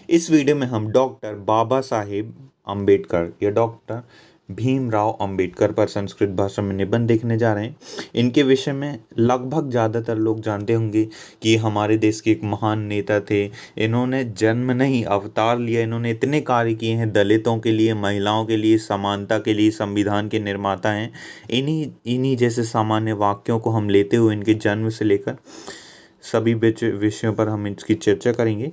इस वीडियो में हम डॉक्टर बाबा साहेब अम्बेडकर या डॉक्टर भीमराव अंबेडकर पर संस्कृत भाषा में निबंध देखने जा रहे हैं। इनके विषय में लगभग ज़्यादातर लोग जानते होंगे कि ये हमारे देश के एक महान नेता थे। इन्होंने जन्म नहीं अवतार लिया। इन्होंने इतने कार्य किए हैं, दलितों के लिए, महिलाओं के लिए, समानता के लिए, संविधान के निर्माता हैं। इन्हीं इन्हीं जैसे सामान्य वाक्यों को हम लेते हुए इनके जन्म से लेकर सभी विषयों पर हम इसकी चर्चा करेंगे।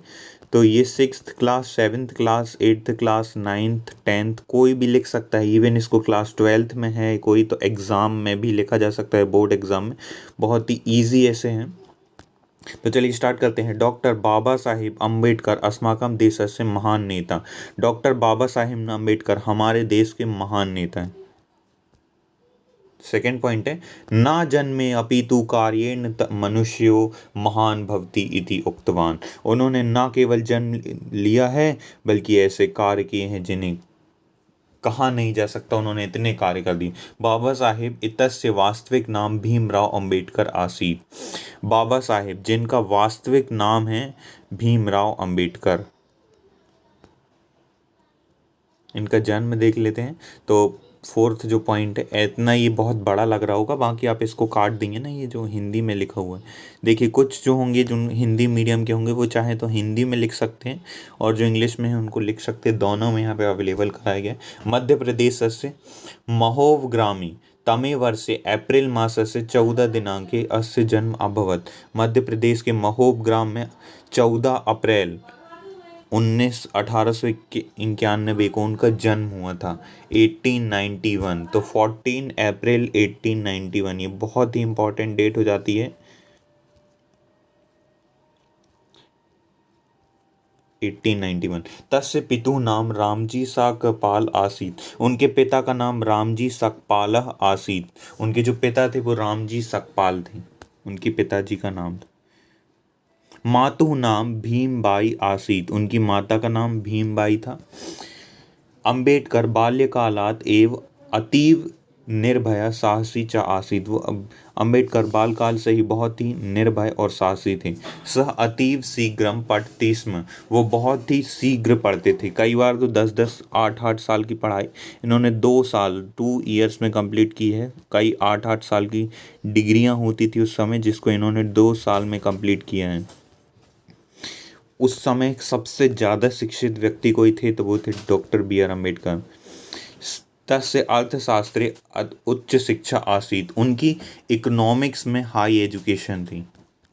तो ये 6th class, 7th class, 8th class, 9th, 10th कोई भी लिख सकता है। इवन इसको क्लास 12th में है कोई तो एग्ज़ाम में भी लिखा जा सकता है, बोर्ड एग्ज़ाम में। बहुत ही ईजी ऐसे हैं। तो चलिए स्टार्ट करते हैं। डॉक्टर बाबा साहेब अम्बेडकर अस्माकं देशस्य महान नेता। डॉक्टर बाबा साहेब अम्बेडकर हमारे देश के महान नेता हैं। सेकेंड पॉइंट है, ना जन्मे अपितु कार्येण मनुष्यो महान भवति इति उक्तवान। उन्होंने ना केवल जन्म लिया है बल्कि ऐसे कार्य किए हैं जिन्हें कहा नहीं जा सकता। उन्होंने इतने कार्य कर दिए। बाबा साहेब इतस्य वास्तविक नाम भीमराव अंबेडकर आसीत। बाबा साहेब जिनका वास्तविक नाम है भीमराव अंबेडकर, इनका जन्म देख लेते हैं। तो फोर्थ जो पॉइंट है, इतना ये बहुत बड़ा लग रहा होगा, बाकी आप इसको काट देंगे ना, ये जो हिंदी में लिखा हुआ है। देखिए कुछ जो होंगे जो हिंदी मीडियम के होंगे वो चाहे तो हिंदी में लिख सकते हैं और जो इंग्लिश में है उनको लिख सकते हैं। दोनों में यहाँ पे अवेलेबल कराया गया। मध्य प्रदेश से महोव ग्रामी तमे वर्षे एप्रिल मासस्य 14 दिनांके अस्य जन्म अभवत। मध्य प्रदेश के महोब ग्राम में 14 अप्रैल 1891 को उनका जन्म हुआ था। 1891, तो 14 अप्रैल 1891 ये बहुत ही इंपॉर्टेंट डेट हो जाती है। 1891। तस्य पितुः नाम रामजी सकपाल आसीत। उनके पिता का नाम रामजी सकपाल आसीत। उनके जो पिता थे वो रामजी सकपाल थे, उनके पिताजी का नाम था। मातुः नाम भीमबाई आसीत। उनकी माता का नाम भीमबाई था। अंबेडकर बाल्यकालात् एव अतीव निर्भय साहसी च आसीत। वो अंबेडकर बालकाल से ही बहुत ही निर्भय और साहसी थे। सह अतीव शीघ्रम पठति स्म। वो बहुत ही शीघ्र पढ़ते थे। कई बार तो 10-10, 8-8 साल की पढ़ाई इन्होंने 2 साल 2 ईयर्स में कंप्लीट की है। कई 8-8 साल की डिग्रियां होती थी उस समय, जिसको इन्होंने 2 साल में कंप्लीट किया है। उस समय सबसे ज़्यादा शिक्षित व्यक्ति कोई थे तो वो थे डॉक्टर बी आर अम्बेडकर। तस्य अर्थशास्त्रे उच्च शिक्षा आसीत। उनकी इकोनॉमिक्स में हाई एजुकेशन थी,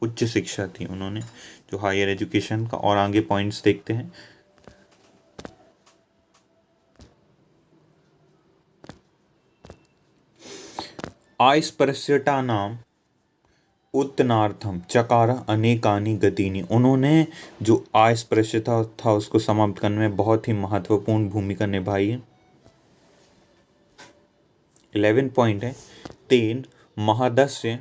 उच्च शिक्षा थी उन्होंने, जो हायर एजुकेशन का। और आगे पॉइंट्स देखते हैं। अस्पृश्यता नाम उत्तनार्थम चकार अनेकानि गतिनि। उन्होंने जो अस्पृश्यता था उसको समाप्त करने में बहुत ही महत्वपूर्ण भूमिका निभाई है। 11 पॉइंट है, तेन महदस्य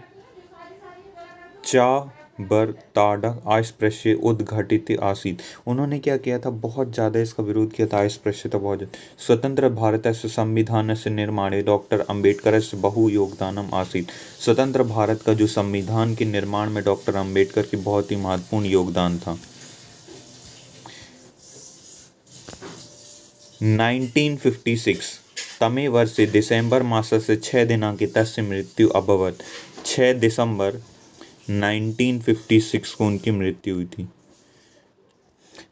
बरताडा अस्पृश्य उद्घाटित आसीत। उन्होंने क्या किया था, बहुत ज़्यादा इसका विरोध किया था, अस्पृश्यता बहुत ज़्यादा। स्वतंत्र भारतस्य संविधानस्य निर्माणे डॉक्टर अम्बेडकरस्य बहु योगदानम आसीत। स्वतंत्र भारत का जो संविधान के निर्माण में डॉक्टर अम्बेडकर की बहुत ही महत्वपूर्ण योगदान था। 1956 तमे वर्षे दिसंबर मासस्य 6 दिनांके तस्य मृत्यु अभवत। 6 दिसंबर 1956 को उनकी मृत्यु हुई थी।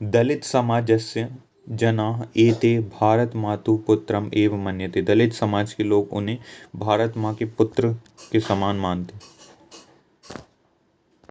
दलित समाजस्य जनाः एते भारत मातुः पुत्रम एव मन्यते। दलित समाज के लोग उन्हें भारत माँ के पुत्र के समान मानते।